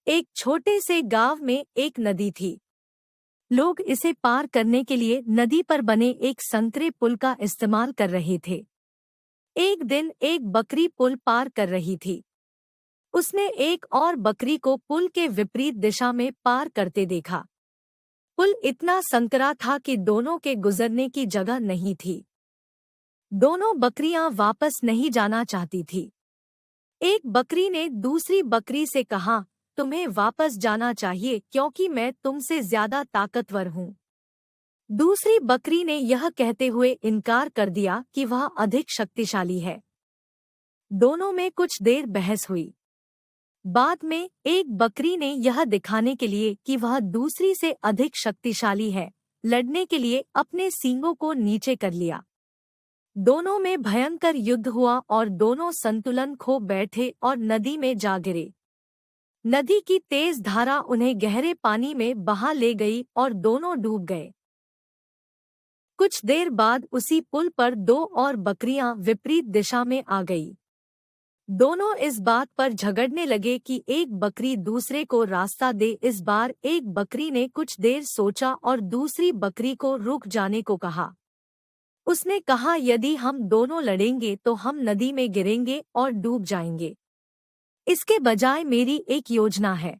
एक छोटे से गांव में एक नदी थी। लोग इसे पार करने के लिए नदी पर बने एक संकरे पुल का इस्तेमाल कर रहे थे। एक दिन एक बकरी पुल पार कर रही थी। उसने एक और बकरी को पुल के विपरीत दिशा में पार करते देखा। पुल इतना संकरा था कि दोनों के गुजरने की जगह नहीं थी। दोनों बकरियां वापस नहीं जाना चाहती थी। एक बकरी ने दूसरी बकरी से कहा, तुम्हें वापस जाना चाहिए क्योंकि मैं तुमसे ज्यादा ताकतवर हूँ। दूसरी बकरी ने यह कहते हुए इनकार कर दिया कि वह अधिक शक्तिशाली है। दोनों में कुछ देर बहस हुई। बाद में एक बकरी ने यह दिखाने के लिए कि वह दूसरी से अधिक शक्तिशाली है, लड़ने के लिए अपने सींगों को नीचे कर लिया। दोनों में भयंकर युद्ध हुआ और दोनों संतुलन खो बैठे और नदी में जा गिरे। नदी की तेज धारा उन्हें गहरे पानी में बहा ले गई और दोनों डूब गए। कुछ देर बाद उसी पुल पर दो और बकरियां विपरीत दिशा में आ गई। दोनों इस बात पर झगड़ने लगे कि एक बकरी दूसरे को रास्ता दे। इस बार एक बकरी ने कुछ देर सोचा और दूसरी बकरी को रुक जाने को कहा। उसने कहा, यदि हम दोनों लड़ेंगे तो हम नदी में गिरेंगे और डूब जाएंगे। इसके बजाय मेरी एक योजना है।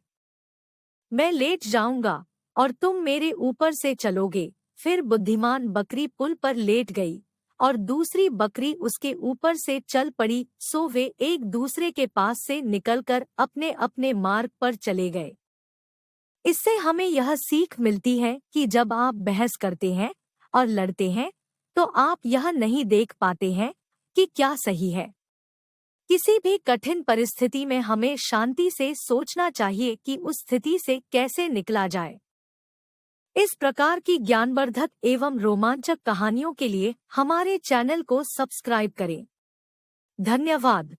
मैं लेट जाऊंगा और तुम मेरे ऊपर से चलोगे। फिर बुद्धिमान बकरी पुल पर लेट गई और दूसरी बकरी उसके ऊपर से चल पड़ी। सो वे एक दूसरे के पास से निकलकर अपने अपने मार्ग पर चले गए। इससे हमें यह सीख मिलती है कि जब आप बहस करते हैं और लड़ते हैं तो आप यह नहीं देख पाते हैं कि क्या सही है। किसी भी कठिन परिस्थिति में हमें शांति से सोचना चाहिए कि उस स्थिति से कैसे निकला जाए। इस प्रकार की ज्ञानवर्धक एवं रोमांचक कहानियों के लिए हमारे चैनल को सब्सक्राइब करें। धन्यवाद।